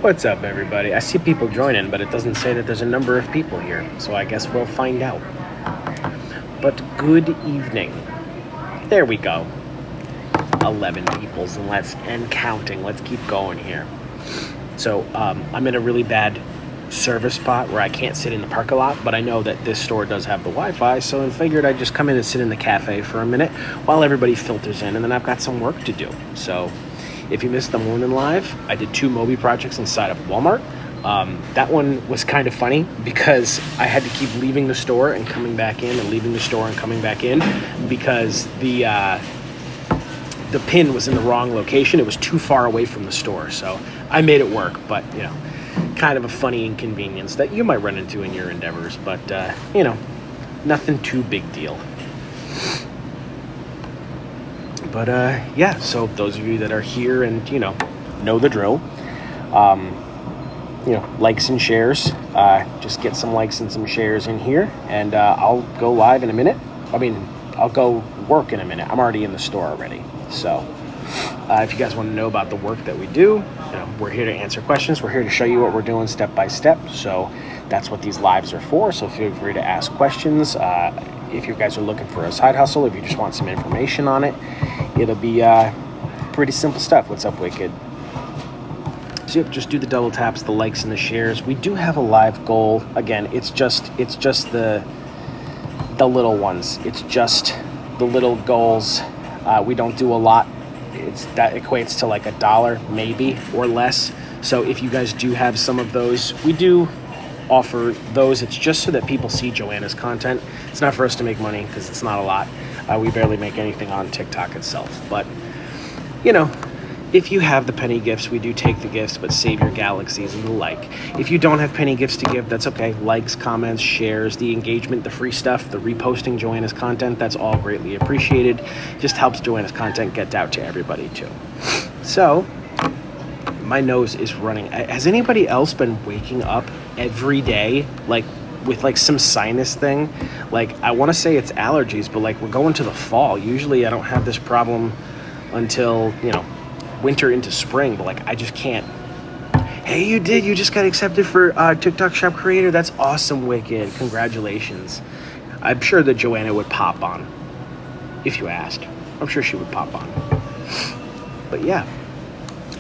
What's up, everybody? I see people joining, but it doesn't say that there's a number of people here, so I guess we'll find out. But good evening. There we go. 11 peoples, and counting. Let's keep going here. So I'm in a really bad service spot where I can't sit in the parking lot, but I know that this store does have the Wi-Fi, so I figured I'd just come in and sit in the cafe for a minute while everybody filters in, and then I've got some work to do. So if you missed the morning live, I did 2 Moby projects inside of Walmart. That one was kind of funny because I had to keep leaving the store and coming back in and leaving the store and coming back in because the pin was in the wrong location. It was too far away from the store, so I made it work, but kind of a funny inconvenience that you might run into in your endeavors, but nothing too big deal. But yeah, so those of you that are here and know the drill, likes and shares, just get some likes and some shares in here, and I'll go live in a minute. I'll go work in a minute. I'm already in the store already. So if you guys want to know about the work that we do, we're here to answer questions. We're here to show you what we're doing step by step. So that's what these lives are for. So feel free to ask questions. If you guys are looking for a side hustle, if you just want some information on it, it'll be pretty simple stuff. What's up, Wicked? So yep, just do the double taps, the likes, and the shares. We do have a live goal. Again, it's just the little ones. It's just the little goals. We don't do a lot. That equates to like $1 maybe or less. So if you guys do have some of those, we do offer those. It's just so that people see Joanna's content. It's not for us to make money because it's not a lot. We barely make anything on TikTok itself. But if you have the penny gifts, we do take the gifts, but save your galaxies and the like. If you don't have penny gifts to give, that's okay. Likes, comments, shares, the engagement, the free stuff, the reposting Joanna's content, that's all greatly appreciated. Just helps Joanna's content get out to everybody too. So, my nose is running. Has anybody else been waking up every day, with some sinus thing? I want to say it's allergies, but we're going to the fall. Usually I don't have this problem until, winter into spring, but I just can't. Hey, you just got accepted for TikTok Shop Creator. That's awesome, Wicked. Congratulations. I'm sure that Joanna would pop on if you asked. I'm sure she would pop on. But yeah,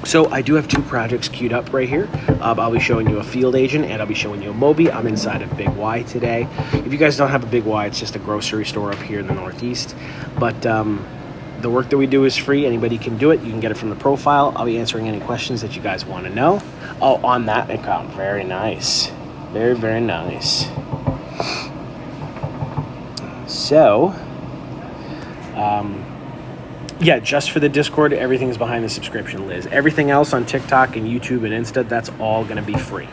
so I do have 2 projects queued up right here. I'll be showing you a field agent and I'll be showing you a Moby. I'm inside of Big Y today. If you guys don't have a Big Y, it's just a grocery store up here in the Northeast, but the work that we do is free. Anybody can do it. You can get it from the profile. I'll be answering any questions that you guys want to know. Oh, on that account. Very nice. Very, very nice. So, yeah, just for the Discord, everything's behind the subscription, Liz. Everything else on TikTok and YouTube and Insta, that's all going to be free.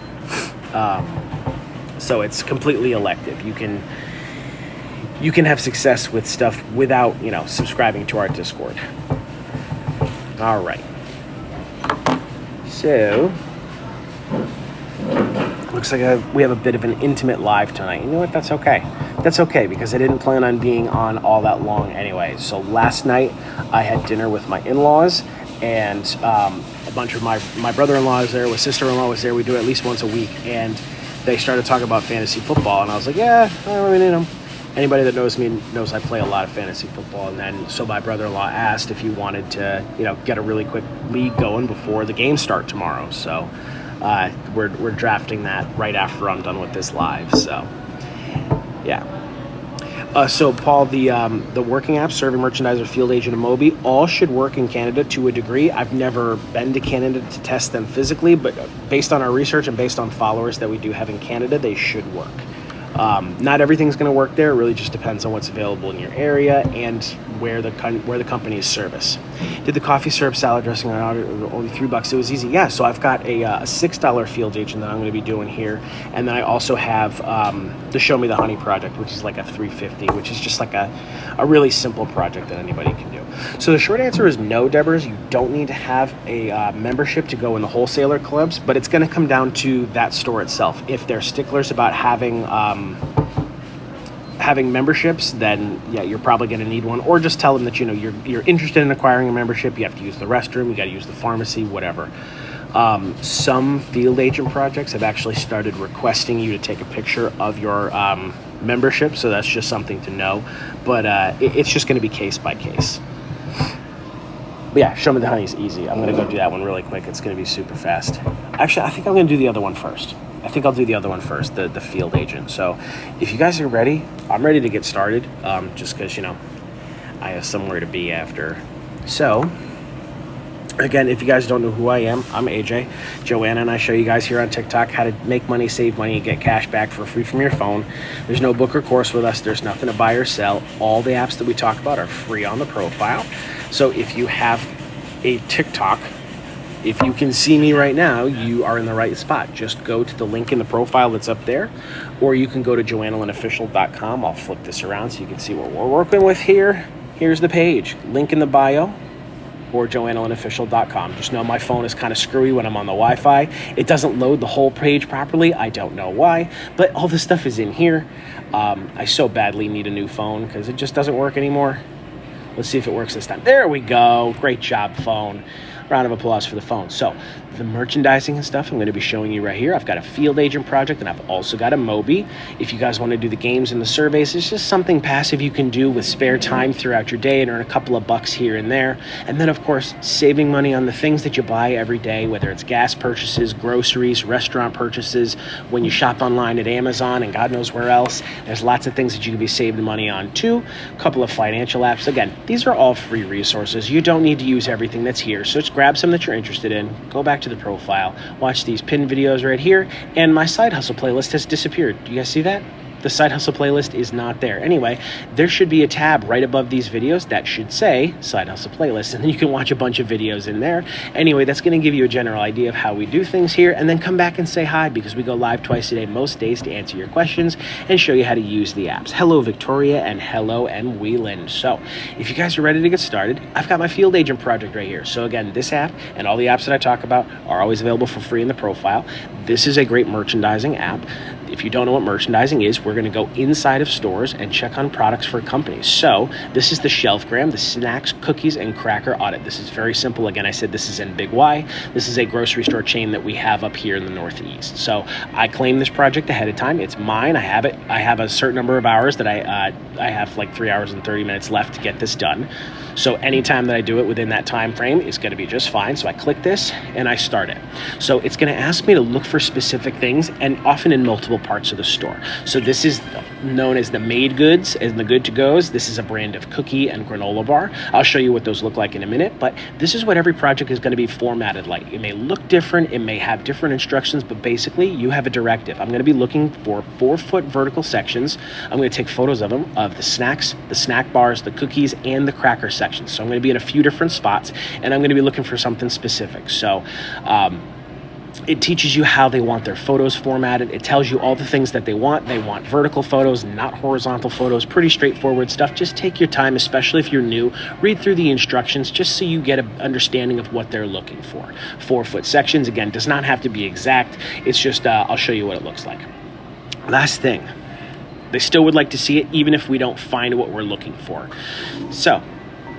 So it's completely elective. You can have success with stuff without, subscribing to our Discord. All right. So, looks like we have a bit of an intimate live tonight. You know what? That's okay. That's okay because I didn't plan on being on all that long anyway. So last night I had dinner with my in-laws and a bunch of my brother-in-law was there, my sister-in-law was there. We do it at least once a week. And they started talking about fantasy football. And I was like, yeah, anybody that knows me knows I play a lot of fantasy football. And then, so my brother-in-law asked if you wanted to, get a really quick league going before the games start tomorrow. So we're drafting that right after I'm done with this live. So, yeah. So Paul, the working apps, Serving Merchandiser, Field Agent, and Moby, all should work in Canada to a degree. I've never been to Canada to test them physically, but based on our research and based on followers that we do have in Canada, they should work. Not everything's going to work there. It really just depends on what's available in your area and where the company is service. Did the coffee syrup salad dressing on only $3? It was easy. Yeah, so I've got a $6 field agent that I'm going to be doing here, and then I also have the Show Me the Honey project, which is like a $3.50, which is just like a really simple project that anybody can do. So the short answer is no, Deborahs. You don't need to have a membership to go in the wholesaler clubs, but it's going to come down to that store itself. If they're sticklers about having memberships, then yeah, you're probably going to need one, or just tell them that you're interested in acquiring a membership. You have to use the restroom, you got to use the pharmacy, whatever. Some field agent projects have actually started requesting you to take a picture of your membership, so that's just something to know. But it's just going to be case by case. But yeah, Show Me the Honey is easy. I'm going to go do that one really quick. It's going to be super fast. Actually, I think I'm going to do the other one first. The field agent. So if you guys are ready, I'm ready to get started, just because, I have somewhere to be after. So, again, if you guys don't know who I am, I'm AJ. Joanna and I show you guys here on TikTok how to make money, save money, and get cash back for free from your phone. There's no book or course with us. There's nothing to buy or sell. All the apps that we talk about are free on the profile. So if you have a TikTok, if you can see me right now, you are in the right spot. Just go to the link in the profile that's up there, or you can go to joannalinofficial.com. I'll flip this around so you can see what we're working with here. Here's the page, link in the bio, or joannalinofficial.com. Just know my phone is kind of screwy when I'm on the Wi-Fi. It doesn't load the whole page properly. I don't know why, but all this stuff is in here. I so badly need a new phone because it just doesn't work anymore. Let's see if it works this time. There we go. Great job, phone. Round of applause for the phone. So the merchandising and stuff I'm going to be showing you right here. I've got a field agent project, and I've also got a Moby. If you guys want to do the games and the surveys, it's just something passive you can do with spare time throughout your day and earn a couple of bucks here and there. And then, of course, saving money on the things that you buy every day, whether it's gas purchases, groceries, restaurant purchases, when you shop online at Amazon and God knows where else. There's lots of things that you can be saving money on too. A couple of financial apps. Again, these are all free resources. You don't need to use everything that's here. So just grab some that you're interested in, go back to the profile, watch these pinned videos right here, and my side hustle playlist has disappeared. Do you guys see that? The side hustle playlist is not there. Anyway, there should be a tab right above these videos that should say side hustle playlist, and then you can watch a bunch of videos in there. Anyway, that's going to give you a general idea of how we do things here, and then come back and say hi, because we go live twice a day most days to answer your questions and show you how to use the apps. Hello Victoria and hello and Wheeland. So if you guys are ready to get started, I've got my field agent project right here. So again, this app and all the apps that I talk about are always available for free in the profile. This is a great merchandising app. If you don't know what merchandising is, we're going to go inside of stores and check on products for companies. So this is the Shelfgram, the snacks, cookies, and cracker audit. This is very simple. Again, I said this is in Big Y. This is a grocery store chain that we have up here in the Northeast. So I claim this project ahead of time. It's mine. I have it. I have a certain number of hours that I have like 3 hours and 30 minutes left to get this done. So anytime that I do it within that time frame is going to be just fine. So I click this and I start it. So it's going to ask me to look for specific things, and often in multiple parts of the store. So this is known as the made goods and the good to goes. This is a brand of cookie and granola bar. I'll show you what those look like in a minute, but this is what every project is going to be formatted like. It may look different, it may have different instructions, but basically you have a directive. I'm going to be looking for 4-foot vertical sections. I'm going to take photos of them, of the snacks, the snack bars, the cookies, and the cracker sections. So I'm going to be in a few different spots, and I'm going to be looking for something specific. So it teaches you how they want their photos formatted. It tells you all the things that they want. They want vertical photos, not horizontal photos. Pretty straightforward stuff. Just take your time, especially if you're new. Read through the instructions just so you get an understanding of what they're looking for. 4-foot sections, again, does not have to be exact. It's just, I'll show you what it looks like. Last thing, they still would like to see it even if we don't find what we're looking for. So,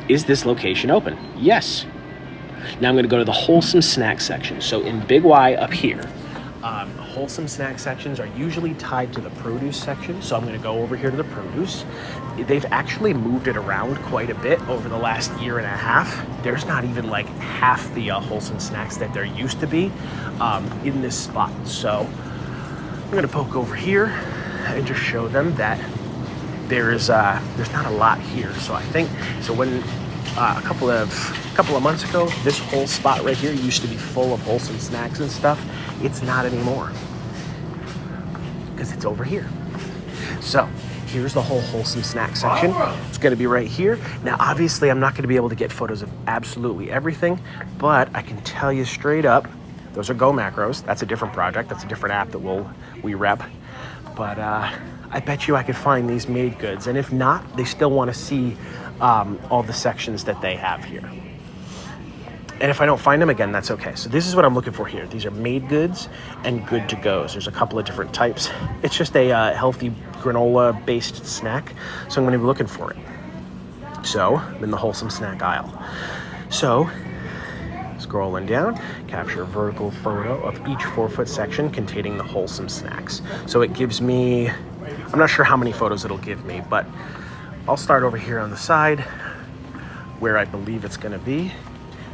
is this location open? Yes. Now I'm going to go to the wholesome snack section. So in Big Y up here, wholesome snack sections are usually tied to the produce section. So I'm going to go over here to the produce. They've actually moved it around quite a bit over the last year and a half. There's not even like half the wholesome snacks that there used to be in this spot. So I'm going to poke over here and just show them that there's not a lot here. So I think, so when a couple of months ago, this whole spot right here used to be full of wholesome snacks and stuff. It's not anymore because it's over here. So here's the whole wholesome snack section. It's going to be right here. Now, obviously, I'm not going to be able to get photos of absolutely everything, but I can tell you straight up, those are Go Macros. That's a different project. That's a different app that we rep. But I bet you I could find these made goods. And if not, they still want to see all the sections that they have here. And if I don't find them, again, that's okay. So this is what I'm looking for here. These are made goods and good to goes. There's a couple of different types. It's just a healthy granola-based snack. So I'm going to be looking for it. So I'm in the wholesome snack aisle. So Scrolling down, capture a vertical photo of each 4-foot section containing the wholesome snacks. So it gives me, I'm not sure how many photos it'll give me, but I'll start over here on the side where I believe it's gonna be.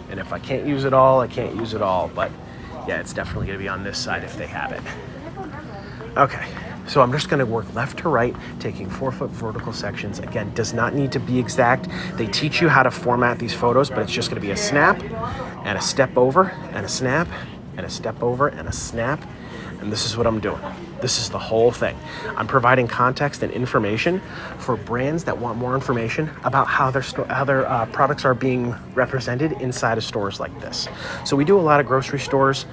And if I can't use it all, I can't use it all. But yeah, it's definitely gonna be on this side if they have it. Okay, so I'm just gonna work left to right, taking 4-foot vertical sections. Again, does not need to be exact. They teach you how to format these photos, but it's just gonna be a snap and a step over and a snap and a step over and a snap. And this is what I'm doing. This is the whole thing. I'm providing context and information for brands that want more information about how their products are being represented inside of stores like this. So we do a lot of grocery stores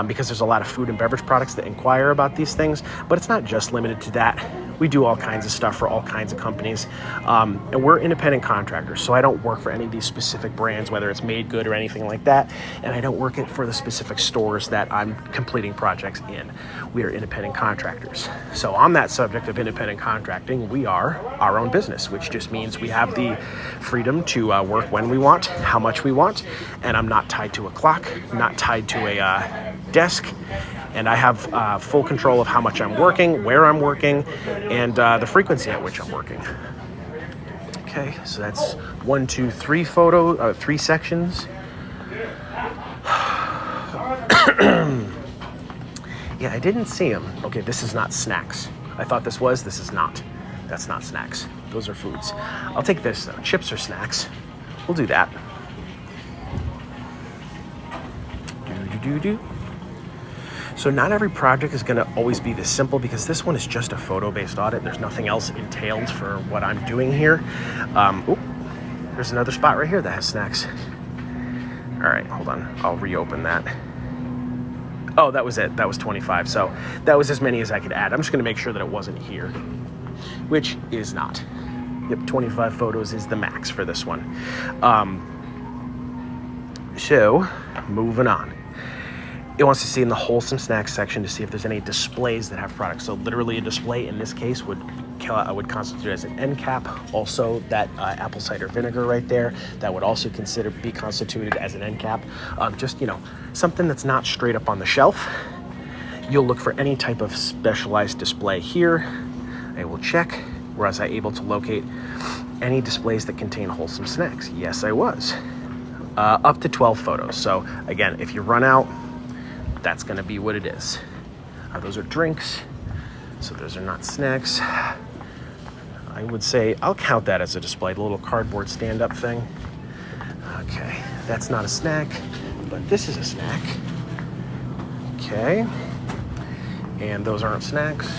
because there's a lot of food and beverage products that inquire about these things, but it's not just limited to that. We do all kinds of stuff for all kinds of companies. And we're independent contractors, so I don't work for any of these specific brands, whether it's Made Good or anything like that. And I don't work it for the specific stores that I'm completing projects in. We are independent contractors. So on that subject of independent contracting, we are our own business, which just means we have the freedom to work when we want, how much we want, and I'm not tied to a clock, not tied to a desk, and I have full control of how much I'm working, where I'm working, and the frequency at which I'm working. Okay, so that's 1, 2, 3 3 sections. Yeah, I didn't see them. Okay, this is not snacks. I thought this was. This is not. That's not snacks. Those are foods. I'll take this though. Chips are snacks. We'll do that. So not every project is going to always be this simple because this one is just a photo-based audit. There's nothing else entailed for what I'm doing here. There's another spot right here that has snacks. All right, hold on. I'll reopen that. Oh, that was it. That was 25. So that was as many as I could add. I'm just going to make sure that it wasn't here, which is not. Yep, 25 photos is the max for this one. So moving on. It wants to see in the wholesome snacks section to see if there's any displays that have products. So literally a display in this case would constitute as an end cap. Also that apple cider vinegar right there, that would also be constituted as an end cap. Just, something that's not straight up on the shelf. You'll look for any type of specialized display here. I will check. Was I able to locate any displays that contain wholesome snacks? Yes, I was. Up to 12 photos. So again, if you run out, that's going to be what it is. Those are drinks, so those are not snacks. I would say I'll count that as a display, the little cardboard stand-up thing. Okay, that's not a snack, but this is a snack. Okay, and those aren't snacks,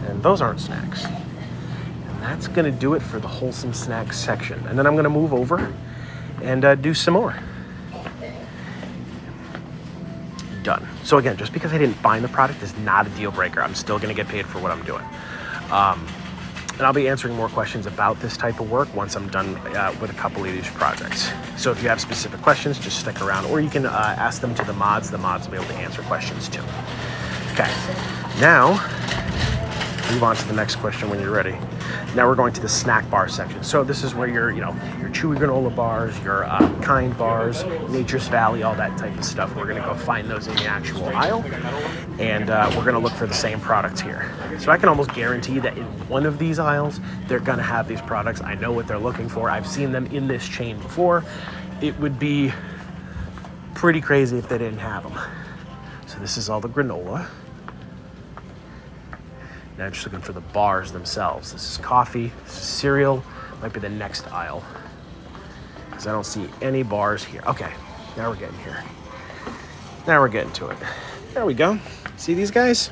and those aren't snacks. And that's going to do it for the wholesome snacks section. And then I'm going to move over and do some more. Done. So again, just because I didn't find the product is not a deal breaker. I'm still going to get paid for what I'm doing. And I'll be answering more questions about this type of work once I'm done with a couple of these projects. So if you have specific questions, just stick around, or you can ask them to the mods. The mods will be able to answer questions too. Okay, now move on to the next question when you're ready. Now we're going to the snack bar section. So this is where your Chewy granola bars, your Kind bars, Nature's Valley, all that type of stuff. We're gonna go find those in the actual aisle, and we're gonna look for the same products here. So I can almost guarantee that in one of these aisles, they're gonna have these products. I know what they're looking for. I've seen them in this chain before. It would be pretty crazy if they didn't have them. So this is all the granola. Now I'm just looking for the bars themselves. This is coffee, this is cereal, might be the next aisle, because I don't see any bars here. Okay, now we're getting here. Now we're getting to it. There we go. See these guys?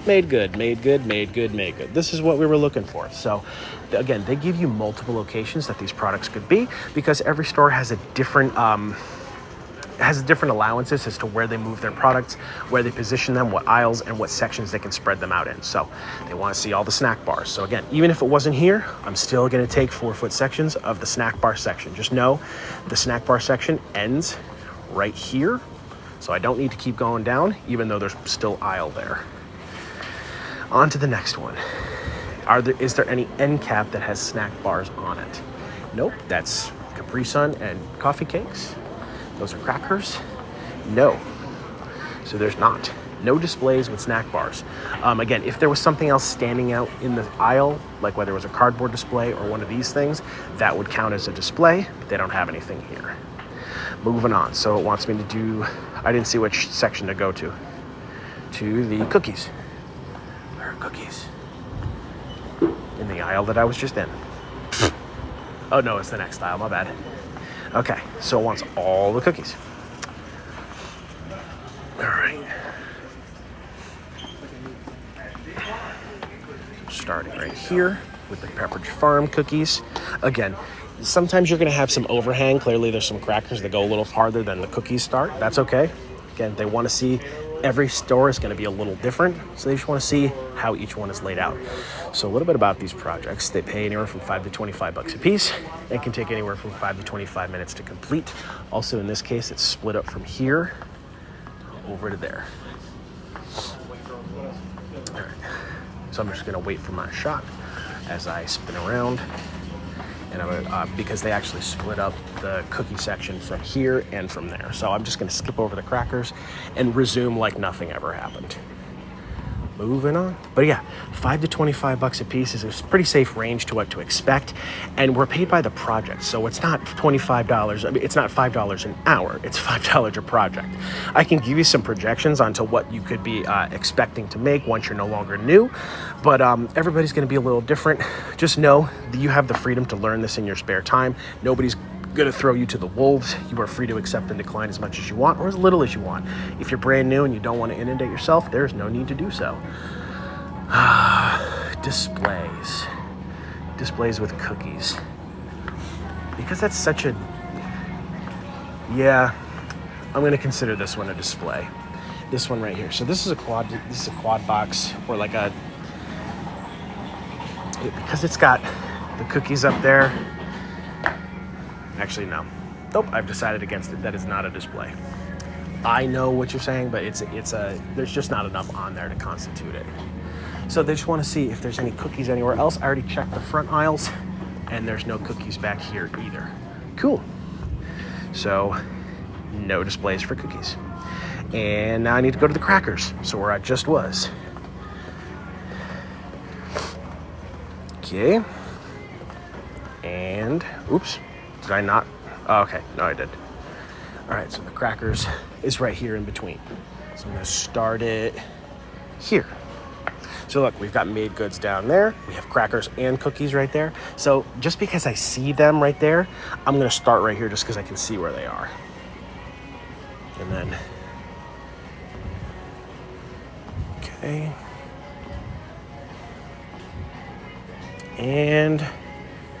Made good, made good, made good, made good. This is what we were looking for. So again, they give you multiple locations that these products could be, because every store has a different allowances as to where they move their products, where they position them, what aisles and what sections they can spread them out in. So they want to see all the snack bars. So again, even if it wasn't here, I'm still going to take 4-foot sections of the snack bar section. Just know the snack bar section ends right here. So I don't need to keep going down, even though there's still aisle there. On to the next one. Is there any end cap that has snack bars on it? Nope, that's Capri Sun and coffee cakes. Those are crackers. No. So there's not. No displays with snack bars. Again, if there was something else standing out in the aisle, like whether it was a cardboard display or one of these things, that would count as a display, but they don't have anything here. Moving on. So it wants me to do, I didn't see which section to go to the cookies. Where are cookies? In the aisle that I was just in. Oh no, it's the next aisle, my bad. Okay, so it wants all the cookies. All right. Starting right here with the Pepperidge Farm cookies. Again, sometimes you're going to have some overhang. Clearly, there's some crackers that go a little farther than the cookies start. That's okay. Again, they want to see every store is going to be a little different, so they just want to see how each one is laid out. So a little bit about these projects. They pay anywhere from $5 to $25 a piece and can take anywhere from 5 to 25 minutes to complete. Also, in this case, it's split up from here over to there. All right. So I'm just going to wait for my shot as I spin around. And because they actually split up the cookie section from here and from there. So I'm just going to skip over the crackers and resume like nothing ever happened. Moving on. But yeah, $5 to $25 a piece is a pretty safe range to what to expect. And we're paid by the project. So it's not $25. I mean, it's not $5 an hour. It's $5 a project. I can give you some projections onto what you could be expecting to make once you're no longer new. But everybody's going to be a little different. Just know that you have the freedom to learn this in your spare time. Nobody's going to throw you to the wolves. You are free to accept and decline as much as you want or as little as you want. If you're brand new and you don't want to inundate yourself, there's no need to do so. Displays. Displays with cookies. Because that's such a... Yeah, I'm going to consider this one a display. This one right here. So this is a quad box, or like a... Because it's got the cookies up there. Actually, no. Nope, I've decided against it. That is not a display. I know what you're saying, but there's just not enough on there to constitute it. So they just want to see if there's any cookies anywhere else. I already checked the front aisles, and there's no cookies back here either. Cool. So, no displays for cookies. And now I need to go to the crackers, so where I just was. Okay. And, oops. Did I not? Oh, okay, no, I did. All right, so the crackers is right here in between. So I'm gonna start it here. So look, we've got made goods down there. We have crackers and cookies right there. So just because I see them right there, I'm gonna start right here just because I can see where they are. And then, okay. And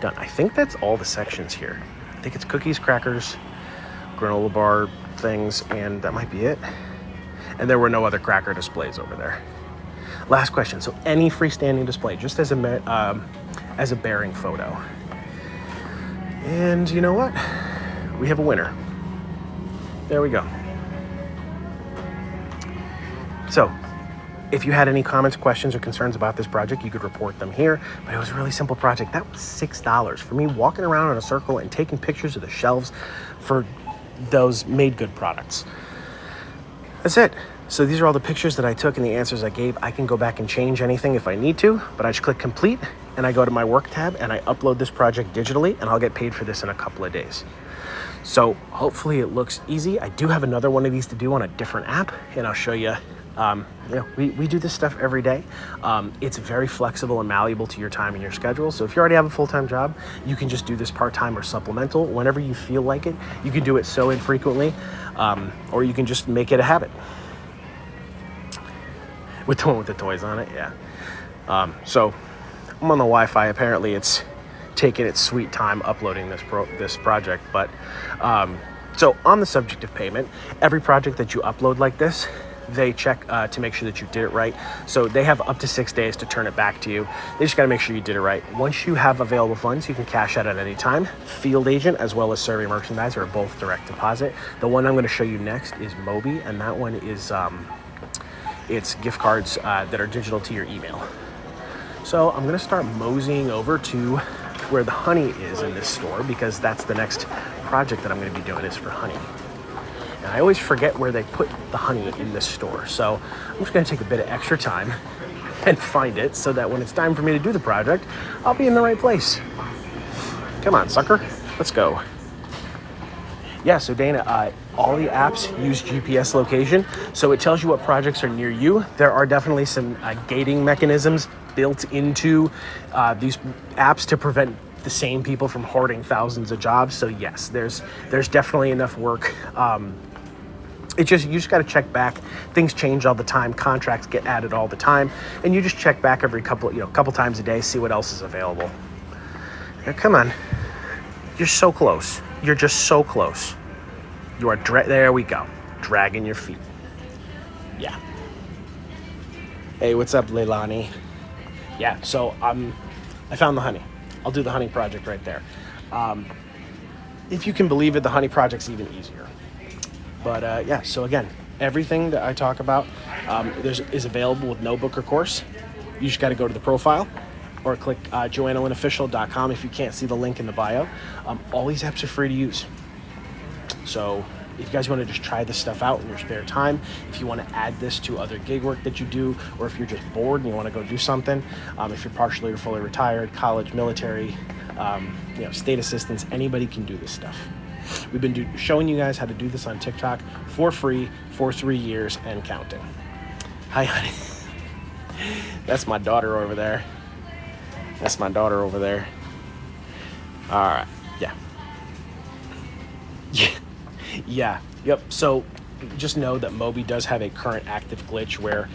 done. I think that's all the sections here. I think it's cookies, crackers, granola bar things, and that might be it. And there were no other cracker displays over there. Last question. So any freestanding display, just as a bearing photo. And you know what? We have a winner. There we go. So if you had any comments, questions, or concerns about this project, you could report them here. But it was a really simple project. That was $6 for me walking around in a circle and taking pictures of the shelves for those made good products. That's it. So these are all the pictures that I took and the answers I gave. I can go back and change anything if I need to, but I just click complete and I go to my work tab and I upload this project digitally and I'll get paid for this in a couple of days. So hopefully it looks easy. I do have another one of these to do on a different app and I'll show you. We do this stuff every day. It's very flexible and malleable to your time and your schedule. So if you already have a full-time job, you can just do this part-time or supplemental whenever you feel like it. You can do it so infrequently, or you can just make it a habit. With the one with the toys on it, yeah. So I'm on the Wi-Fi. Apparently it's taking its sweet time uploading this project. But so on the subject of payment, every project that you upload like this, they check to make sure that you did it right. So they have up to 6 days to turn it back to you. They just got to make sure you did it right. Once you have available funds, you can cash out at any time. Field agent as well as survey merchandiser are both direct deposit. The one I'm going to show you next is Moby, and that one is it's gift cards that are digital to your email. So I'm going to start moseying over to where the honey is in this store because that's the next project that I'm going to be doing is for honey. And I always forget where they put the honey in this store. So I'm just going to take a bit of extra time and find it so that when it's time for me to do the project, I'll be in the right place. Come on, sucker. Let's go. Yeah, so Dana, all the apps use GPS location, so it tells you what projects are near you. There are definitely some gating mechanisms built into these apps to prevent the same people from hoarding thousands of jobs. So yes, there's definitely enough work. You just got to check back. Things change all the time. Contracts get added all the time, and you just check back every couple times a day, see what else is available. Now, come on, you're so close. You're just so close. You are there we go. Dragging your feet. Yeah. Hey, what's up, Leilani? Yeah, so I found the honey. I'll do the honey project right there. If you can believe it, the honey project's even easier. But yeah, so again, everything that I talk about is available with no book or course. You just got to go to the profile or click joannalynofficial.com if you can't see the link in the bio. All these apps are free to use. So if you guys want to just try this stuff out in your spare time, if you want to add this to other gig work that you do, or if you're just bored and you want to go do something, if you're partially or fully retired, college, military, state assistants, anybody can do this stuff. We've been showing you guys how to do this on TikTok for free for 3 years and counting. Hi, honey. That's my daughter over there. All right. Yeah. Yeah. Yep. So just know that Moby does have a current active glitch where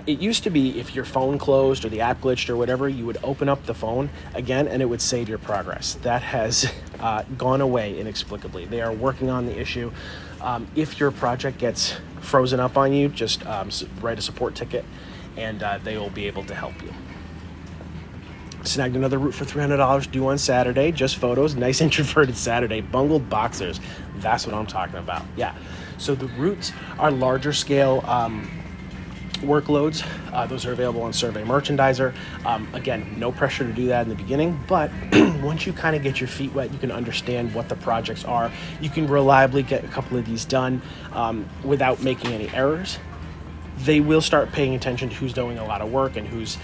it used to be if your phone closed or the app glitched or whatever, you would open up the phone again and it would save your progress. That has gone away inexplicably. They are working on the issue. If your project gets frozen up on you, just write a support ticket and they will be able to help you. Snagged another route for $300 due on Saturday. Just photos. Nice introverted Saturday. Bungled boxers. That's what I'm talking about. Yeah. So the routes are larger scale workloads. Those are available on Survey Merchandiser. Again, no pressure to do that in the beginning, but once you kind of get your feet wet, you can understand what the projects are. You can reliably get a couple of these done without making any errors. They will start paying attention to who's doing a lot of work and who's,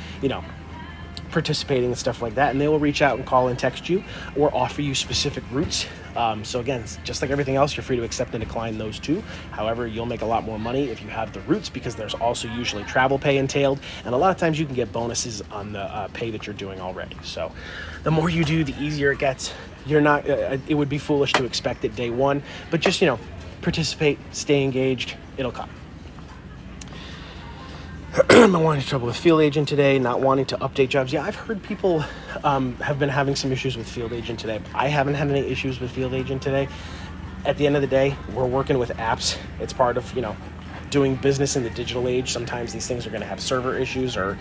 participating and stuff like that, and they will reach out and call and text you or offer you specific routes. So again, just like everything else, you're free to accept and decline those too. However, you'll make a lot more money if you have the routes because there's also usually travel pay entailed, and a lot of times you can get bonuses on the pay that you're doing already. So the more you do, the easier it gets. You're not it would be foolish to expect it day one, but just participate, stay engaged, it'll come. I'm wanting trouble with Field Agent today, not wanting to update jobs. Yeah, I've heard people have been having some issues with Field Agent today. I haven't had any issues with Field Agent today. At the end of the day, we're working with apps. It's part of, doing business in the digital age. Sometimes these things are going to have server issues or,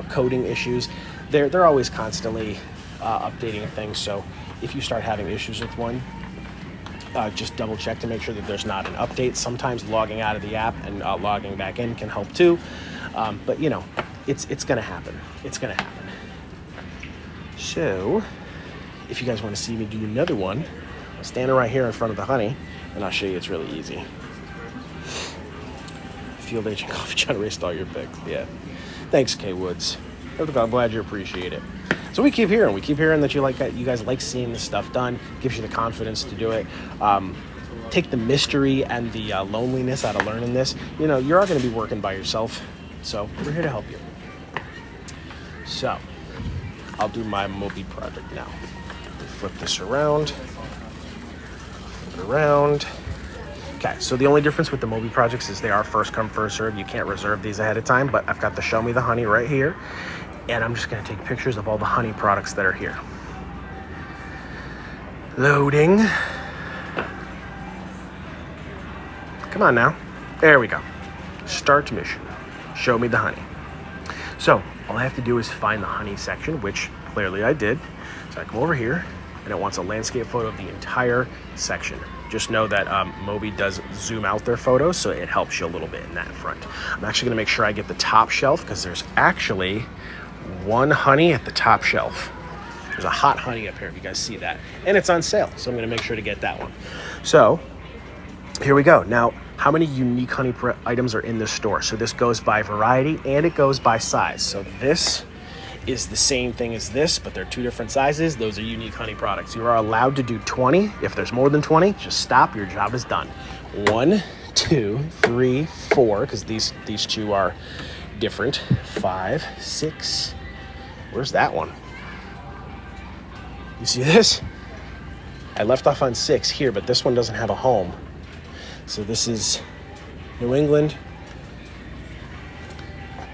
coding issues. They're always constantly updating things. So if you start having issues with one, just double check to make sure that there's not an update. Sometimes logging out of the app and logging back in can help too. But it's going to happen. It's going to happen. So if you guys want to see me do another one, I'm standing right here in front of the honey and I'll show you it's really easy. Field Agent Coffee trying to erase all your pics. Yeah. Thanks, K Woods. I'm glad you appreciate it. So we keep hearing that you guys like seeing this stuff done. Gives you the confidence to do it. Take the mystery and the loneliness out of learning this. You're all going to be working by yourself. So we're here to help you. So I'll do my Moby project now. Flip this around. Flip it around. Okay, so the only difference with the Moby projects is they are first come, first serve. You can't reserve these ahead of time, but I've got the Show Me the Honey right here. And I'm just going to take pictures of all the honey products that are here. Loading. Come on now. There we go. Start mission. Show me the honey. So all I have to do is find the honey section, which clearly I did. So I come over here and it wants a landscape photo of the entire section. Just know that Moby does zoom out their photos, so it helps you a little bit in that front. I'm actually gonna make sure I get the top shelf because there's actually one honey at the top shelf. There's a hot honey up here if you guys see that. And it's on sale, so I'm gonna make sure to get that one. So here we go. Now, how many unique honey items are in this store? So this goes by variety and it goes by size. So this is the same thing as this, but they're two different sizes. Those are unique honey products. You are allowed to do 20. If there's more than 20, just stop. Your job is done. 1, 2, 3, 4, because these two are different. 5, 6. Where's that one? You see this? I left off on 6 here, but this one doesn't have a home. So this is New England.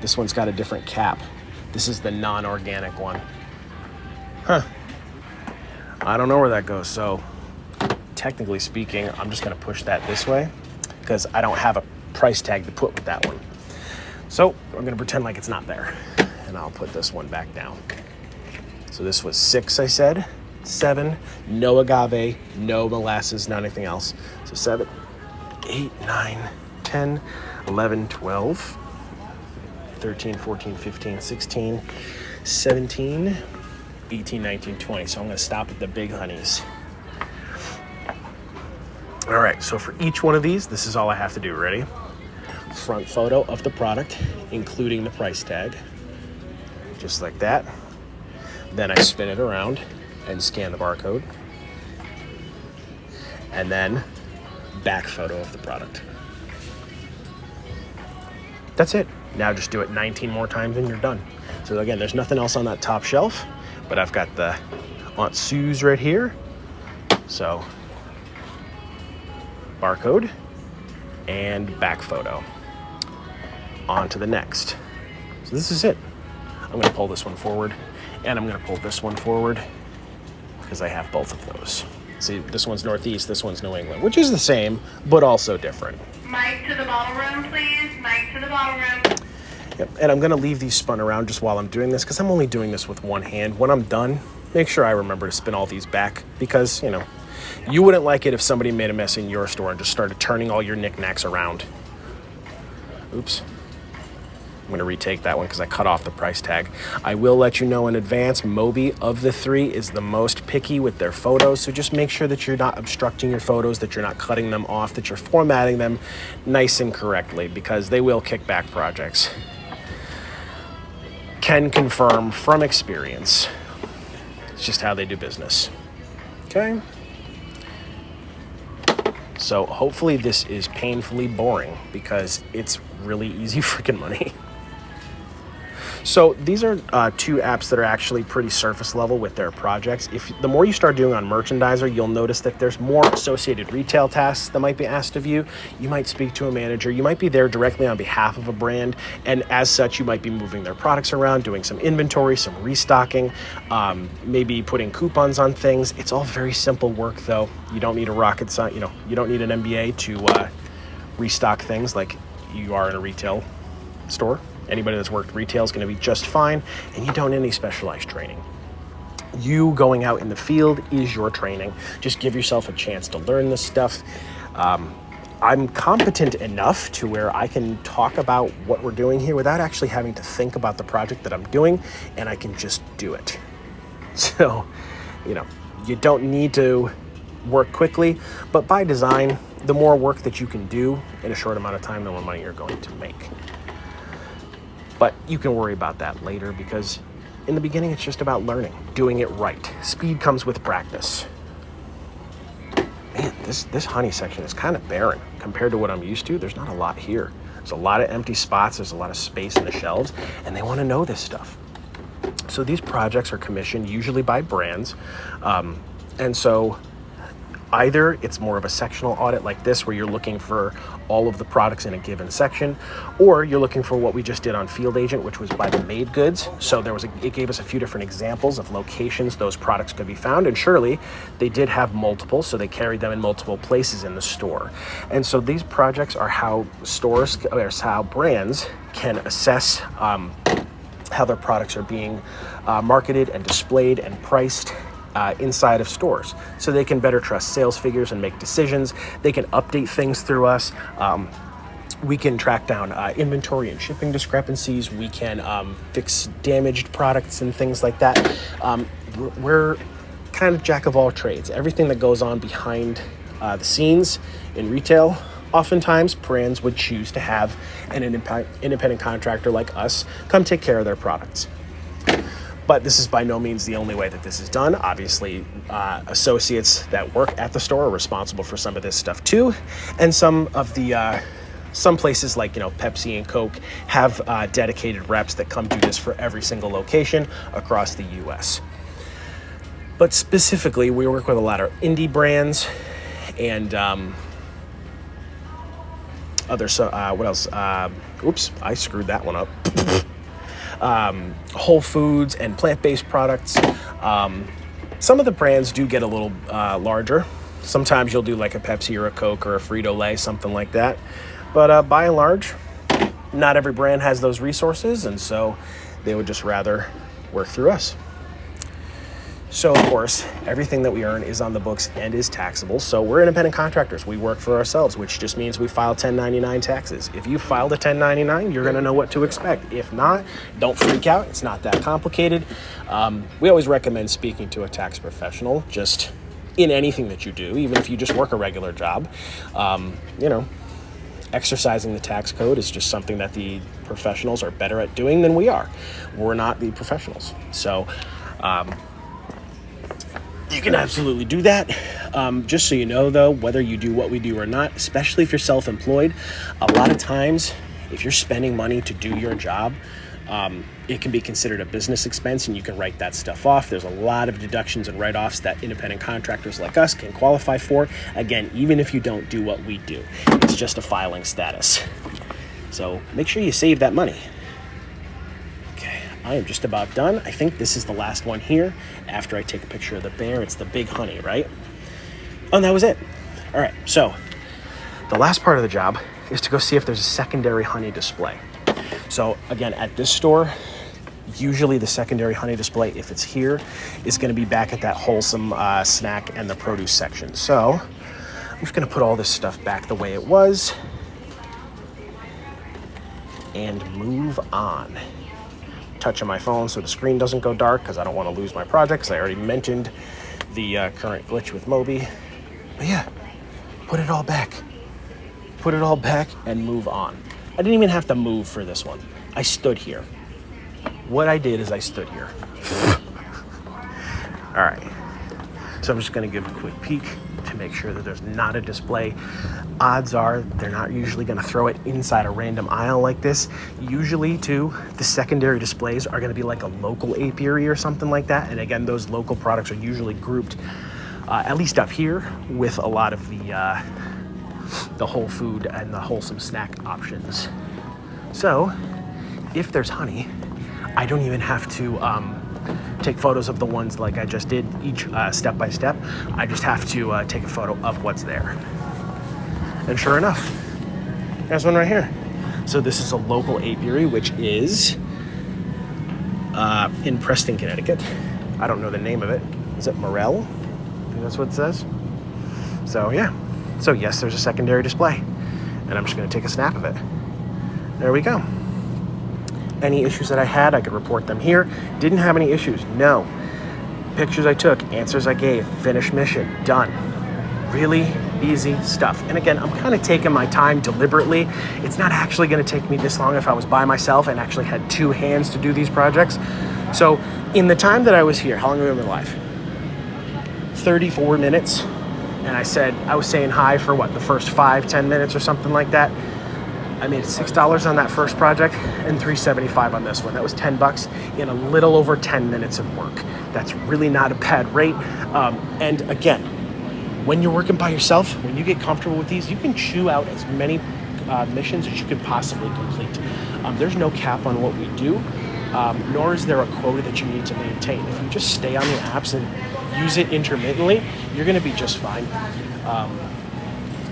This one's got a different cap. This is the non-organic one. Huh. I don't know where that goes. So technically speaking, I'm just gonna push that this way because I don't have a price tag to put with that one. So I'm gonna pretend like it's not there. And I'll put this one back down. So this was 6, I said. 7, no agave, no molasses, not anything else. So 7, 8, 9, 10, 11, 12, 13, 14, 15, 16, 17, 18, 19, 20. So I'm going to stop at the big honeys. All right, so for each one of these, this is all I have to do. Ready? Front photo of the product, including the price tag. Just like that. Then I spin it around and scan the barcode. And then back photo of the product. That's it. Now just do it 19 more times and you're done. So again, there's nothing else on that top shelf, but I've got the Aunt Sue's right here. So barcode and back photo. On to the next. So this is it. I'm gonna pull this one forward and I'm gonna pull this one forward because I have both of those. See, this one's Northeast, this one's New England, which is the same, but also different. Mic to the bottle room, please. Mic to the bottle room. Yep, and I'm gonna leave these spun around just while I'm doing this because I'm only doing this with one hand. When I'm done, make sure I remember to spin all these back because, you know, you wouldn't like it if somebody made a mess in your store and just started turning all your knickknacks around. Oops. I'm gonna retake that one because I cut off the price tag. I will let you know in advance, Moby of the 3 is the most picky with their photos, so just make sure that you're not obstructing your photos, that you're not cutting them off, that you're formatting them nice and correctly because they will kick back projects. Can confirm from experience. It's just how they do business. Okay? So hopefully this is painfully boring because it's really easy freaking money. So these are 2 apps that are actually pretty surface level with their projects. If the more you start doing on Merchandiser, you'll notice that there's more associated retail tasks that might be asked of you. You might speak to a manager. You might be there directly on behalf of a brand. And as such, you might be moving their products around, doing some inventory, some restocking, maybe putting coupons on things. It's all very simple work though. You don't need a rocket science, you don't need an MBA to restock things like you are in a retail store. Anybody that's worked retail is going to be just fine, and you don't need any specialized training. You going out in the field is your training. Just give yourself a chance to learn this stuff. I'm competent enough to where I can talk about what we're doing here without actually having to think about the project that I'm doing, and I can just do it. So, you don't need to work quickly, but by design, the more work that you can do in a short amount of time, the more money you're going to make. But you can worry about that later because in the beginning, it's just about learning, doing it right. Speed comes with practice. Man, this honey section is kind of barren compared to what I'm used to. There's not a lot here. There's a lot of empty spots. There's a lot of space in the shelves, and they want to know this stuff. So these projects are commissioned usually by brands. And so either it's more of a sectional audit like this where you're looking for all of the products in a given section, or you're looking for what we just did on Field Agent, which was by the made goods. So it gave us a few different examples of locations those products could be found, and surely they did have multiple, so they carried them in multiple places in the store. And so these projects are how how brands can assess how their products are being marketed and displayed and priced inside of stores, so they can better trust sales figures and make decisions. They can update things through us. We can track down inventory and shipping discrepancies. We can fix damaged products and things like that. We're kind of jack of all trades. Everything that goes on behind the scenes in retail, oftentimes brands would choose to have an independent contractor like us come take care of their products. But this is by no means the only way that this is done. Obviously, associates that work at the store are responsible for some of this stuff too. And some places like, Pepsi and Coke have dedicated reps that come do this for every single location across the US. But specifically, we work with a lot of indie brands and what else? Oops, I screwed that one up. Whole foods and plant-based products. Some of the brands do get a little larger. Sometimes you'll do like a Pepsi or a Coke or a Frito-Lay, something like that. But by and large, not every brand has those resources, and so they would just rather work through us. So, of course, everything that we earn is on the books and is taxable. So we're independent contractors. We work for ourselves, which just means we file 1099 taxes. If you filed a 1099, you're going to know what to expect. If not, don't freak out. It's not that complicated. We always recommend speaking to a tax professional just in anything that you do, even if you just work a regular job. Exercising the tax code is just something that the professionals are better at doing than we are. We're not the professionals. So, you can absolutely do that. Just so you know, though, whether you do what we do or not, especially if you're self-employed, a lot of times, if you're spending money to do your job, it can be considered a business expense and you can write that stuff off. There's a lot of deductions and write-offs that independent contractors like us can qualify for. Again, even if you don't do what we do, it's just a filing status. So make sure you save that money. I am just about done. I think this is the last one here. After I take a picture of the bear, it's the big honey, right? Oh, and that was it. All right, so the last part of the job is to go see if there's a secondary honey display. So again, at this store, usually the secondary honey display, if it's here, is going to be back at that wholesome snack and the produce section. So I'm just going to put all this stuff back the way it was and move on. Touching my phone so the screen doesn't go dark because I don't want to lose my project, because I already mentioned the current glitch with Moby. But yeah, put it all back and move on. I didn't even have to move for this one. I stood here. What I did is I stood here. All right, so I'm just going to give a quick peek to make sure that there's not a display. Odds are they're not usually going to throw it inside a random aisle like this. Usually, too, the secondary displays are going to be like a local apiary or something like that. And again, those local products are usually grouped, at least up here, with a lot of the whole food and the wholesome snack options. So, if there's honey, I don't even have to take photos of the ones like I just did, each step by step. I just have to take a photo of what's there. And sure enough, there's one right here. So this is a local apiary, which is in Preston, Connecticut. I don't know the name of it. Is it Morel? I think that's what it says. So yeah. So yes, there's a secondary display. And I'm just going to take a snap of it. There we go. Any issues that I had, I could report them here. Didn't have any issues, no. Pictures I took, answers I gave, finished mission, done. Really easy stuff. And again, I'm kind of taking my time deliberately. It's not actually going to take me this long if I was by myself and actually had two hands to do these projects. So in the time that I was here, how long have we been live? 34 minutes. And I was saying hi for what, the first 5-10 minutes or something like that. I made $6 on that first project and $3.75 on this one. That was $10 in a little over 10 minutes of work. That's really not a bad rate. And again, when you're working by yourself, when you get comfortable with these, you can chew out as many missions as you could possibly complete. There's no cap on what we do, nor is there a quota that you need to maintain. If you just stay on the apps and use it intermittently, you're going to be just fine.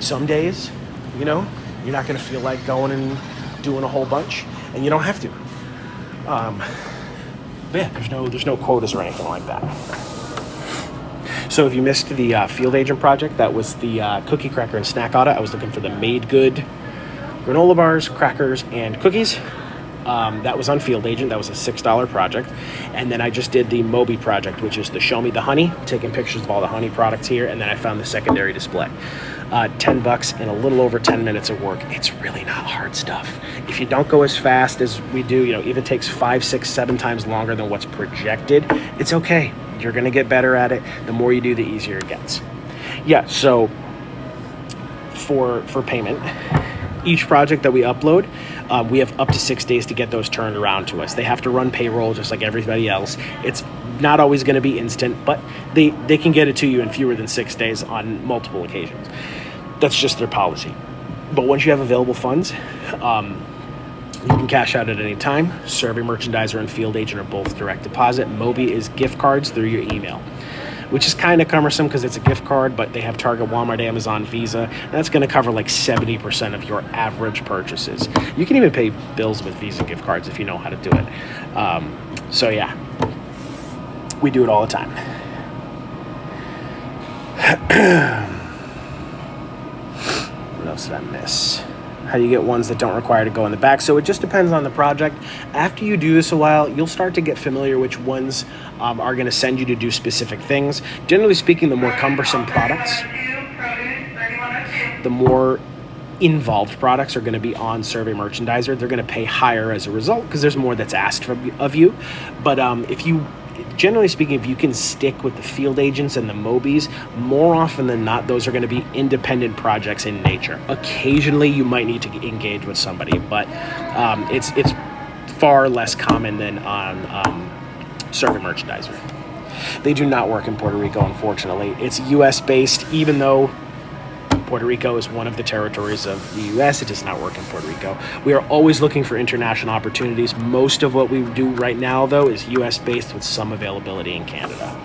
Some days, you're not going to feel like going and doing a whole bunch, and you don't have to. But yeah, there's no quotas or anything like that. So if you missed the field agent project, that was the cookie, cracker, and snack audit. I was looking for the made good granola bars, crackers, and cookies. That was on Field Agent. That was a $6 project. And then I just did the Moby project, which is the Show Me the Honey, taking pictures of all the honey products here. And then I found the secondary display. $10 in a little over 10 minutes of work. It's really not hard stuff. If you don't go as fast as we do, if it takes 5, 6, 7 times longer than what's projected, it's okay. You're going to get better at it. The more you do, the easier it gets. Yeah, so for payment, each project that we upload, we have up to 6 days to get those turned around to us. They have to run payroll just like everybody else. It's not always going to be instant, but they can get it to you in fewer than 6 days on multiple occasions. That's just their policy. But once you have available funds, you can cash out at any time. Survey Merchandiser and Field Agent are both direct deposit. Moby is gift cards through your email, which is kind of cumbersome because it's a gift card, but they have Target, Walmart, Amazon, Visa. And that's going to cover like 70% of your average purchases. You can even pay bills with Visa gift cards if you know how to do it. So yeah, we do it all the time. What else did I miss? How do you get ones that don't require to go in the back? So it just depends on the project. After you do this a while, you'll start to get familiar which ones are going to send you to do specific things. Generally speaking, the more cumbersome products, the more involved products are going to be on Survey Merchandiser. They're going to pay higher as a result because there's more that's asked of you. But generally speaking, if you can stick with the Field Agents and the Mobies, more often than not, those are going to be independent projects in nature. Occasionally, you might need to engage with somebody, but it's far less common than on Survey Merchandiser. They do not work in Puerto Rico, unfortunately. It's U.S.-based, even though Puerto Rico is one of the territories of the U.S. It does not work in Puerto Rico. We are always looking for international opportunities. Most of what we do right now, though, is U.S.-based with some availability in Canada.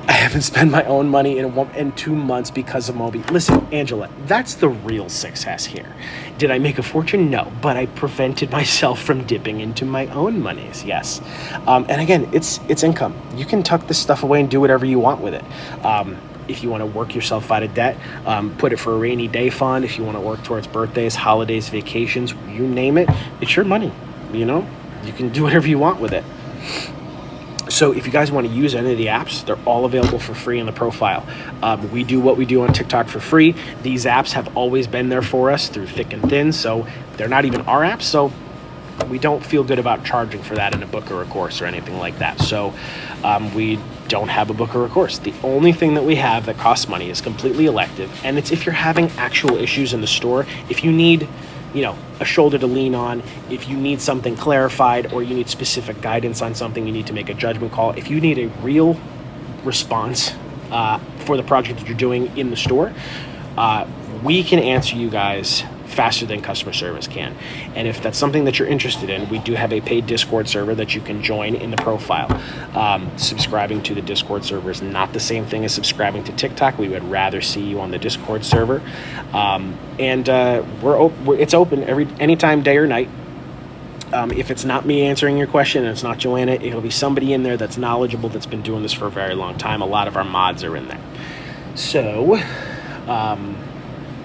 I haven't spent my own money in 2 months because of Moby. Listen, Angela, that's the real success here. Did I make a fortune? No, but I prevented myself from dipping into my own monies. Yes, and again, it's income. You can tuck this stuff away and do whatever you want with it. If you want to work yourself out of debt, put it for a rainy day fund. If you want to work towards birthdays, holidays, vacations, you name it, it's your money. You can do whatever you want with it. So if you guys want to use any of the apps, they're all available for free in the profile. We do what we do on TikTok for free. These apps have always been there for us through thick and thin, so they're not even our apps, so we don't feel good about charging for that in a book or a course or anything like that. So we don't have a book or a course. The only thing that we have that costs money is completely elective, and it's if you're having actual issues in the store. If you need a shoulder to lean on, if you need something clarified or you need specific guidance on something, you need to make a judgment call. If you need a real response for the project that you're doing in the store, we can answer you guys faster than customer service can. And if that's something that you're interested in, we do have a paid Discord server that you can join in the profile. Subscribing to the Discord server is not the same thing as subscribing to TikTok. We would rather see you on the Discord server. It's open anytime, day or night. If it's not me answering your question and it's not Joanna, it'll be somebody in there that's knowledgeable, that's been doing this for a very long time. A lot of our mods are in there. So,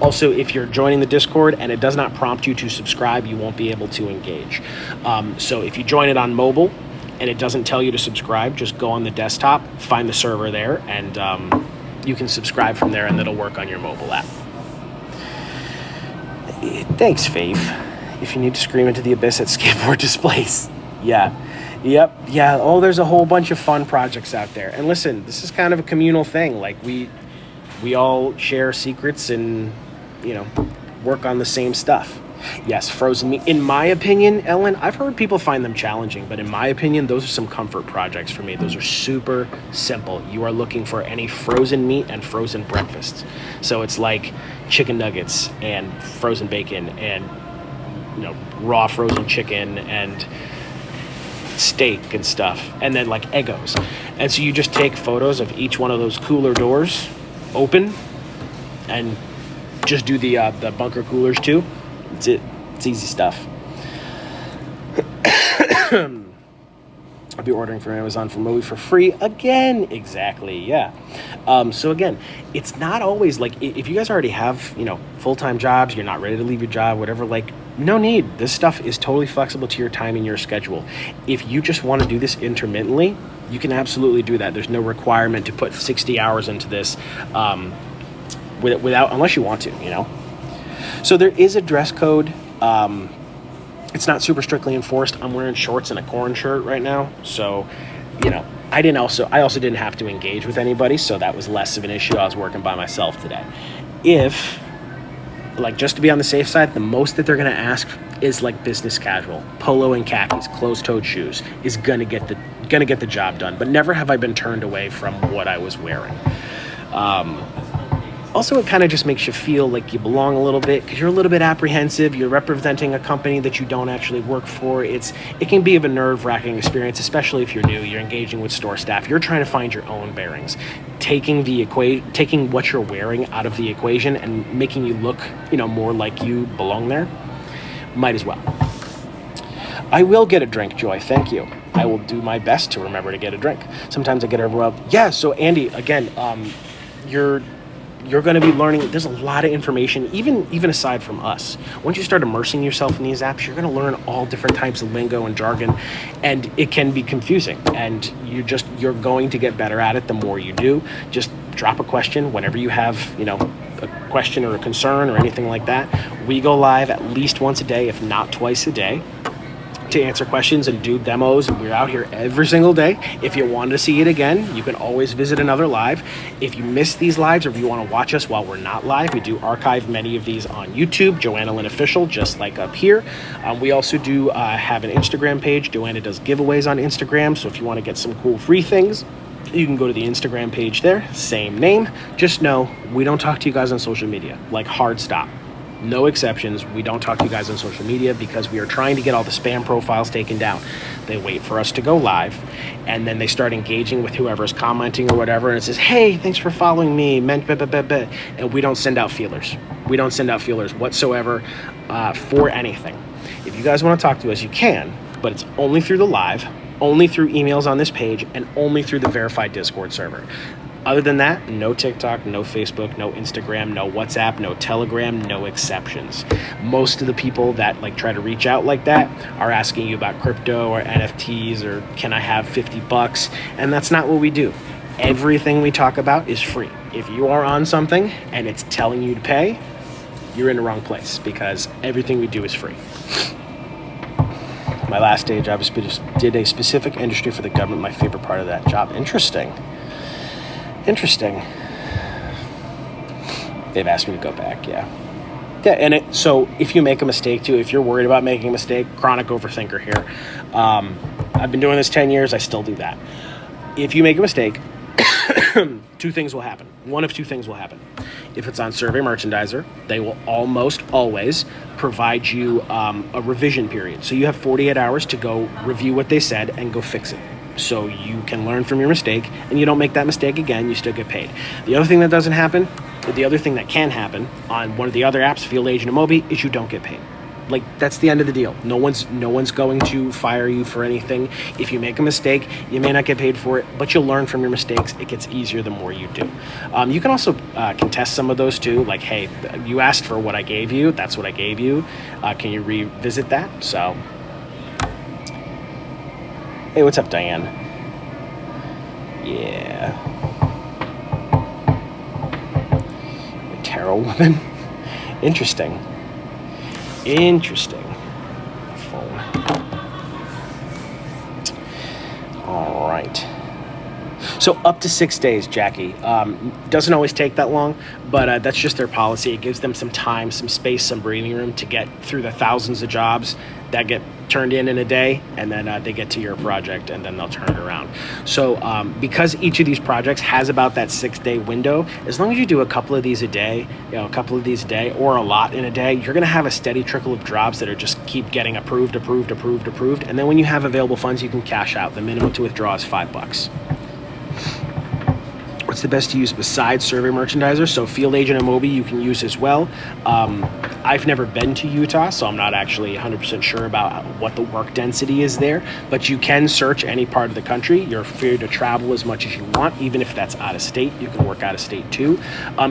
also, if you're joining the Discord and it does not prompt you to subscribe, you won't be able to engage. So if you join it on mobile and it doesn't tell you to subscribe, just go on the desktop, find the server there, and you can subscribe from there, and it'll work on your mobile app. Thanks, Faith. If you need to scream into the abyss at skateboard displays. Yeah. Yep. Yeah. Oh, there's a whole bunch of fun projects out there. And listen, this is kind of a communal thing. Like we all share secrets and work on the same stuff. Yes, frozen meat. In my opinion, Ellen, I've heard people find them challenging, but in my opinion, those are some comfort projects for me. Those are super simple. You are looking for any frozen meat and frozen breakfasts. So it's like chicken nuggets and frozen bacon and raw frozen chicken and steak and stuff, and then like Eggos. And so you just take photos of each one of those cooler doors open and just do the bunker coolers too. That's it. It's easy stuff. I'll be ordering from Amazon for Moby for free again. Exactly. Yeah. So again, it's not always like, if you guys already have full-time jobs, you're not ready to leave your job, whatever, like no need. This stuff is totally flexible to your time and your schedule. If you just want to do this intermittently, you can absolutely do that. There's no requirement to put 60 hours into this without, unless you want to, you know. So there is a dress code. It's not super strictly enforced. I'm wearing shorts and a corn shirt right now, so you know, I also didn't have to engage with anybody, so that was less of an issue. I was working by myself today. If, like, just to be on the safe side, the most that they're going to ask is like business casual, polo and khakis, closed-toed shoes is gonna get the job done. But never have I been turned away from what I was wearing. Also, it kind of just makes you feel like you belong a little bit because you're a little bit apprehensive. You're representing a company that you don't actually work for. It can be of a nerve-wracking experience, especially if you're new. You're engaging with store staff. You're trying to find your own bearings. Taking what you're wearing out of the equation and making you look, you know, more like you belong there, might as well. I will get a drink, Joy. Thank you. I will do my best to remember to get a drink. Sometimes I get overwhelmed. Yeah. So Andy, again, you're going to be learning. There's a lot of information, even aside from us. Once you start immersing yourself in these apps, you're going to learn all different types of lingo and jargon, and it can be confusing. And you're going to get better at it the more you do. Just drop a question whenever you have, you know, a question or a concern or anything like that. We go live at least once a day, if not twice a day, to answer questions and do demos. We're out here every single day. If you want to see it again, you can always visit another live. If you miss these lives or if you want to watch us while we're not live, we do archive many of these on YouTube, Joanna Lynn Official, just like up here. We also do have an Instagram page. Joanna does giveaways on Instagram, so if you want to get some cool free things, you can go to the Instagram page there, same name. Just know we don't talk to you guys on social media, like hard stop. No exceptions. We don't talk to you guys on social media because we are trying to get all the spam profiles taken down. They wait for us to go live, and then they start engaging with whoever's commenting or whatever, and it says, hey, thanks for following me, and we don't send out feelers. We don't send out feelers whatsoever for anything. If you guys want to talk to us, you can, but it's only through the live, only through emails on this page, and only through the verified Discord server. Other than that, no TikTok, no Facebook, no Instagram, no WhatsApp, no Telegram, no exceptions. Most of the people that like try to reach out like that are asking you about crypto or NFTs or can I have $50? And that's not what we do. Everything we talk about is free. If you are on something and it's telling you to pay, you're in the wrong place because everything we do is free. My last day job did a specific industry for the government. My favorite part of that job. Interesting. They've asked me to go back, yeah. Yeah, and so if you make a mistake too, if you're worried about making a mistake, chronic overthinker here. I've been doing this 10 years, I still do that. If you make a mistake, two things will happen. One of two things will happen. If it's on Survey Merchandiser, they will almost always provide you a revision period. So you have 48 hours to go review what they said and go fix it. So you can learn from your mistake and you don't make that mistake again, you still get paid. The other thing that doesn't happen, the other thing that can happen on one of the other apps, Field Agent Amobi, is you don't get paid. Like, that's the end of the deal. No one's going to fire you for anything. If you make a mistake, you may not get paid for it, but you'll learn from your mistakes. It gets easier the more you do. You can also contest some of those too. Like, hey, you asked for what I gave you. That's what I gave you. Can you revisit that? So, hey, what's up, Diane? Yeah. Tarot woman. Interesting. Phone. All right. So up to 6 days, Jackie. Doesn't always take that long, but that's just their policy. It gives them some time, some space, some breathing room to get through the thousands of jobs that get turned in a day, and then they get to your project, and then they'll turn it around. So because each of these projects has about that 6 day window, as long as you do a couple of these a day, or a lot in a day, you're going to have a steady trickle of jobs that are just keep getting approved. And then when you have available funds, you can cash out. The minimum to withdraw is $5. What's the best to use besides Survey Merchandiser? So Field Agent Amobi you can use as well. I've never been to Utah, so I'm not actually 100% sure about what the work density is there, but you can search any part of the country. You're free to travel as much as you want, even if that's out of state. You can work out of state too.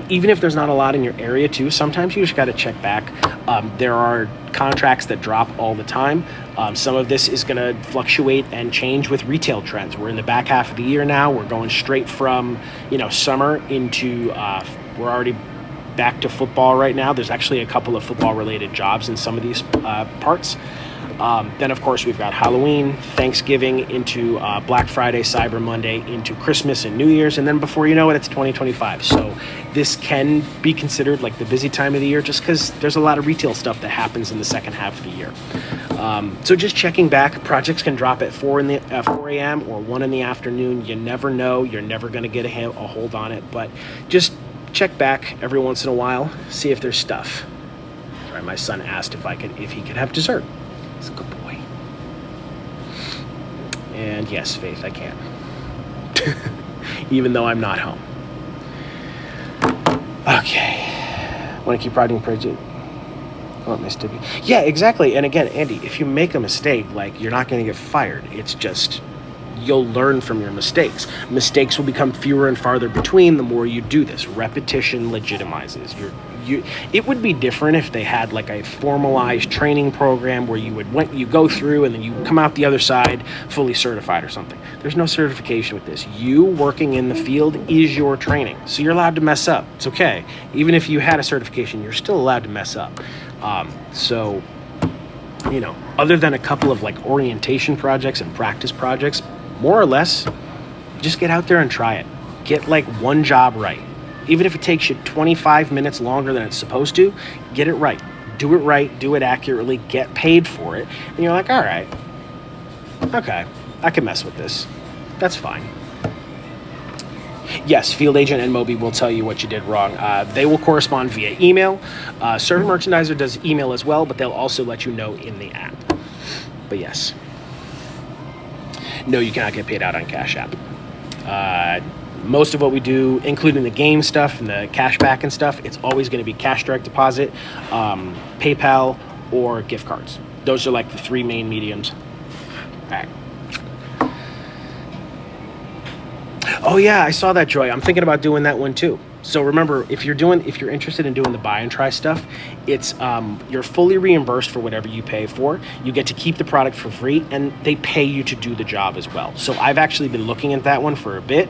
Even if there's not a lot in your area too, sometimes you just got to check back. There are contracts that drop all the time. Some of this is going to fluctuate and change with retail trends. We're in the back half of the year now. We're going straight from, summer into, we're already back to football right now. There's actually a couple of football related jobs in some of these parts. Then, of course, we've got Halloween, Thanksgiving, into Black Friday, Cyber Monday, into Christmas and New Year's. And then before you know it, it's 2025. So this can be considered like the busy time of the year just because there's a lot of retail stuff that happens in the second half of the year. So just checking back, projects can drop at 4 a.m. or 1 in the afternoon. You never know. You're never going to get a hold on it. But just check back every once in a while, see if there's stuff. Sorry, my son asked if he could have dessert. He's a good boy. And yes, Faith, I can. Even though I'm not home. Okay. Want to keep riding project? I want Miss Debbie. Yeah, exactly. And again, Andy, if you make a mistake, you're not going to get fired. It's just you'll learn from your mistakes. Mistakes will become fewer and farther between the more you do this. Repetition legitimizes. It would be different if they had a formalized training program where you go through and then you come out the other side fully certified or something. There's no certification with this. You working in the field is your training. So you're allowed to mess up. It's okay. Even if you had a certification, you're still allowed to mess up. Other than a couple of orientation projects and practice projects, more or less, just get out there and try it. Get one job right. Even if it takes you 25 minutes longer than it's supposed to, get it right. Do it accurately, get paid for it. And you're like, all right, okay, I can mess with this. That's fine. Yes, Field Agent and Moby will tell you what you did wrong. They will correspond via email. Server Merchandiser does email as well, but they'll also let you know in the app. But yes. No, you cannot get paid out on Cash App. Most of what we do, including the game stuff and the cash back and stuff, it's always going to be cash direct deposit, PayPal, or gift cards. Those are the three main mediums. All right. Oh yeah, I saw that, Joy. I'm thinking about doing that one too. So remember, if you're interested in doing the buy and try stuff, it's you're fully reimbursed for whatever you pay for. You get to keep the product for free, and they pay you to do the job as well. So I've actually been looking at that one for a bit.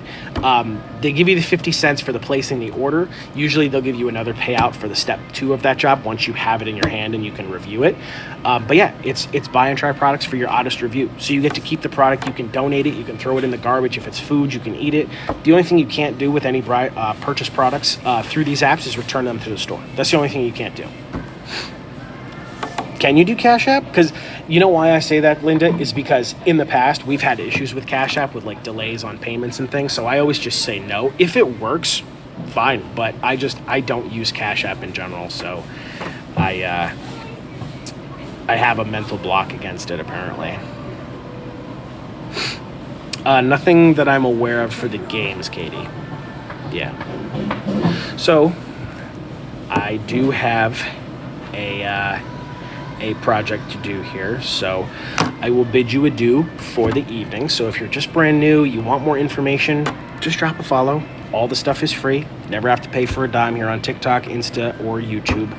They give you the 50 cents for the placing the order. Usually they'll give you another payout for the step 2 of that job once you have it in your hand and you can review it. But yeah, it's buy and try products for your honest review. So you get to keep the product. You can donate it. You can throw it in the garbage. If it's food, you can eat it. The only thing you can't do with any purchase products through these apps is return them to the store. That's the only thing you can't do. Can you do Cash App? Because you know why I say that, Linda, is because in the past we've had issues with Cash App with delays on payments and things. So I always just say no. If it works, fine. But I don't use Cash App in general. So I have a mental block against it, apparently. Nothing that I'm aware of for the games, Katie. Yeah. So I do have a project to do here, so I will bid you adieu for the evening. So if you're just brand new, you want more information, just drop a follow. All the stuff is free. Never have to pay for a dime here on TikTok, Insta, or YouTube.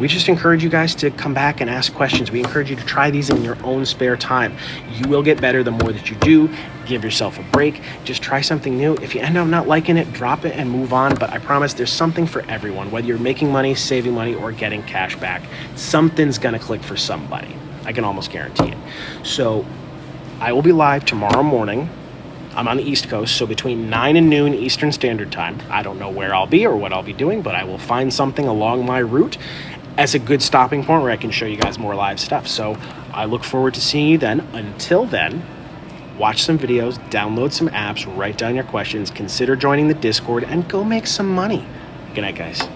We just encourage you guys to come back and ask questions. We encourage you to try these in your own spare time. You will get better the more that you do. Give yourself a break. Just try something new. If you end up not liking it, drop it and move on. But I promise there's something for everyone. Whether you're making money, saving money, or getting cash back, something's going to click for somebody. I can almost guarantee it. So I will be live tomorrow morning. I'm on the East Coast, so between 9 and noon Eastern Standard Time. I don't know where I'll be or what I'll be doing, but I will find something along my route as a good stopping point where I can show you guys more live stuff. So I look forward to seeing you then. Until then, watch some videos, download some apps, write down your questions, consider joining the Discord, and go make some money. Good night, guys.